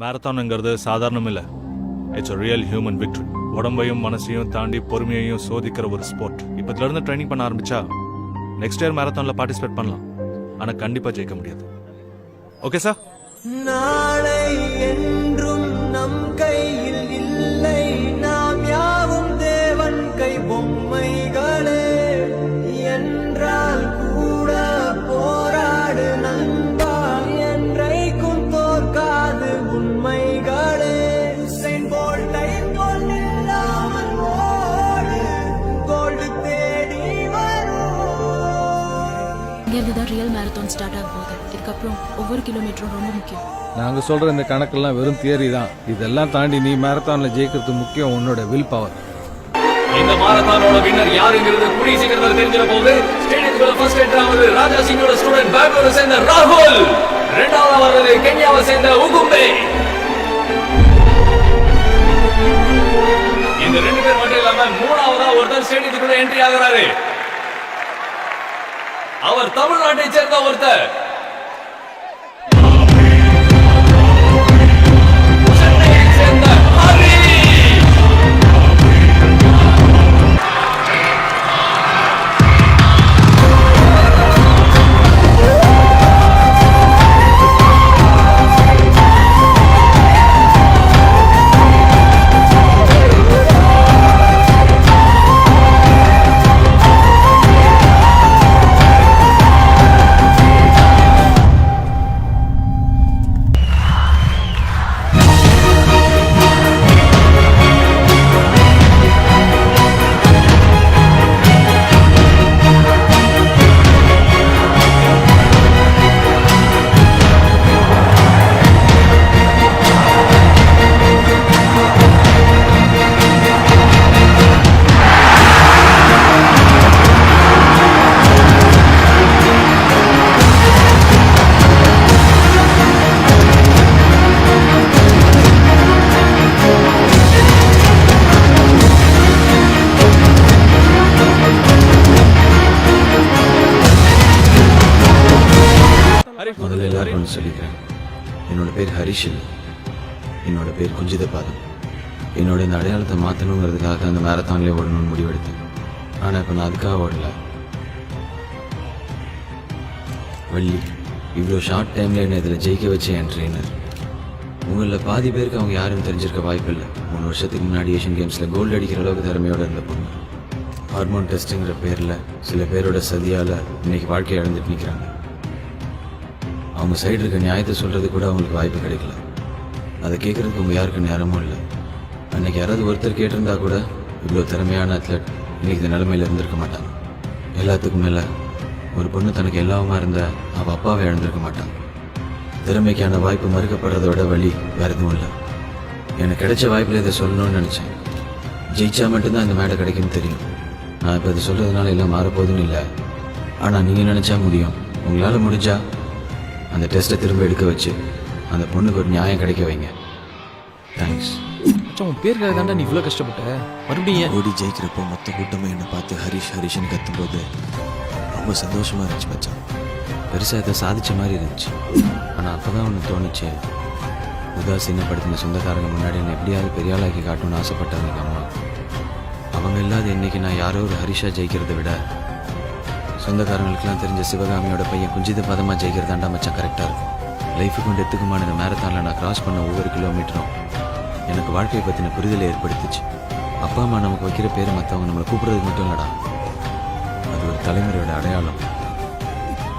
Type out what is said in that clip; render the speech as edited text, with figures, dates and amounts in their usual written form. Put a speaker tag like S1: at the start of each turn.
S1: மேரத்தான்ங்கிறது சாதாரணம் இல்லை. It's a real human victory. உடம்பையும் மனசையும் தாண்டி பொறுமையையும் சோதிக்கிற ஒரு ஸ்போர்ட். இப்பத்துல இருந்து ட்ரைனிங் பண்ண ஆரம்பிச்சா நெக்ஸ்ட் இயர் மேரத்தான்ல பார்ட்டிசிபேட் பண்ணலாம். ஆனா கண்டிப்பா ஜெயிக்க முடியாது. Okay sir.
S2: நாளை என்றும் நம் கையில் இல்லை, நாம் யாவும் தேவன் கை பொம்மைகளே. என்றால் கூட போராடு நண்பா, என்றைக்கும் தோற்காது உண்மைகளே. உசைன் போல்ட்டை போல் நில்லாமல் ஓடு, கோல்டு தேடி வரும்.
S3: இங்கேருந்து தான் ரியல் மேரத்தான் ஸ்டார்ட் ஆக போகுது. இதுக்கப்புறம் ஒவ்வொரு கிலோமீட்டரும் ரொம்ப முக்கியம்.
S4: நாங்க சொல்ற இந்த கணக்கெல்லாம் வெறும் தியரி தான். இதெல்லாம் தாண்டி நீ மேரத்தான்ல ஜெயிக்கிறது முக்கியம், உன்னோட வில் பவர்.
S5: இந்த மாரத்தானோட வின்னர் யாருங்கிறது கூடிய சீக்கிரத்தில் தெரிஞ்சிட போகுது. ஸ்டேடியத்துக்குள்ள ஃபர்ஸ்ட் என்ட்ரி ஆவது ராஜா சிங்கோட ஸ்டூடெண்ட் பெங்களூரை சேர்ந்த ராகுல். இரண்டாவது வர்றது கென்யாவை சேர்ந்த உகும்பே. இந்த ரெண்டு பேர் மட்டும் இல்லாம மூணாவதா ஒருத்தர் ஸ்டேடியத்துக்குள்ள என்ட்ரி ஆகிறாரு. அவர் தமிழ்நாட்டை சேர்ந்த ஒருத்தர்.
S6: முதல்ல எல்லாரும் சொல்லிக்கிறேன், என்னோட பேர் ஹரிஷ் இல்லை, என்னோட பேர் குஞ்சித பாதம். என்னோட இந்த அடையாளத்தை மாற்றணுங்கிறதுக்காக அந்த மேரத்தான்லேயே ஓடணும்னு முடிவெடுத்தேன். ஆனால் இப்போ நான் அதுக்காக ஓடல. வள்ளி இவ்வளோ ஷார்ட் டைமில் என்ன இதில் ஜெயிக்க வச்ச என் ட்ரெயினர். உங்களில் பாதி பேருக்கு அவங்க யாரும் தெரிஞ்சிருக்க வாய்ப்பு இல்லை. 3 வருஷத்துக்கு முன்னாடி ஏஷியன் கேம்ஸில் கோல்டு அடிக்கிற அளவுக்கு திறமையோடு இருந்த பொண்ணு. ஹார்மோன் டெஸ்ட்டுங்கிற பேரில் சில பேரோட சதியால் இன்னைக்கு வாழ்க்கையை இழந்துட்டு நிற்கிறாங்க. அவங்க சைடு இருக்க நியாயத்தை சொல்கிறது கூட அவங்களுக்கு வாய்ப்பு கிடைக்கல. அதை கேட்குறதுக்கு அவங்க யாருக்கு நேரமும் இல்லை. அன்றைக்கி யாராவது ஒருத்தர் கேட்டிருந்தா கூட இவ்வளோ திறமையான அத்லட் இன்னைக்கு இந்த நிலைமையில் இருந்திருக்க மாட்டாங்க. எல்லாத்துக்கும் மேலே ஒரு பொண்ணு தனக்கு எல்லாவுமா இருந்தால் அவள் அப்பாவை இழந்திருக்க மாட்டான். திறமைக்கான வாய்ப்பு மறுக்கப்படுறதோட வழி வேறு எதுவும் இல்லை. எனக்கு கிடைச்ச வாய்ப்பில் இதை சொல்லணும்னு நினச்சேன். ஜெயிச்சா மட்டும்தான் இந்த மேடை கிடைக்கும்னு தெரியும். நான் இப்போ இதை சொல்கிறதுனால எல்லாம் மாறப்போகுதுன்னு இல்லை. ஆனால் நீங்கள் நினச்சா முடியும். உங்களால் முடிஞ்சா அந்த டெஸ்ட்டை திரும்ப எடுக்க வச்சு அந்த பொண்ணுக்கு ஒரு நியாயம் கிடைக்க வைங்க. தேங்க்ஸ்.
S7: உன் பேருக்காக தாண்டா நீ இவ்வளோ கஷ்டப்பட்ட. மறுபடியும்
S8: ஓடி ஜெயிக்கிறப்போ மொத்த கூட்டமே என்னை பார்த்து ஹரிஷ் ஹரிஷ்னு கத்தும்போது ரொம்ப சந்தோஷமாக இருந்துச்சு மச்சான்.
S6: பெருசாக இதை சாதித்த மாதிரி இருந்துச்சு. ஆனால் அப்போ தான் ஒன்று தோணுச்சு, உதாசீனப்படுத்தின சொந்தக்காரங்க முன்னாடி என்னை எப்படியாவது பெரிய ஆளாக்கி காட்டணும்னு ஆசைப்பட்டாங்க எங்கள் அம்மா. அவங்க இல்லாத இன்னைக்கு நான் யாரோ ஒரு ஹரிஷா ஜெயிக்கிறத விட சொந்தக்காரங்களுக்கெல்லாம் தெரிஞ்ச சிவகாமியோட பையன் குஞ்சித பதமாக ஜெயிக்கிறதாண்டா மச்சான் கரெக்டாக இருக்கும். லைஃபுக்கும் டெத்துக்குமான இந்த மேரத்தானில் நான் கிராஸ் பண்ண ஒவ்வொரு கிலோமீட்டரும் எனக்கு வாழ்க்கையை பற்றின புரிதலை ஏற்படுத்துச்சு. அப்பா அம்மா நமக்கு வைக்கிற பேர் மற்றவங்க நம்மளை கூப்பிட்றதுக்கு மட்டும் இல்லைடா, அது ஒரு தலைமுறையோட அடையாளம்.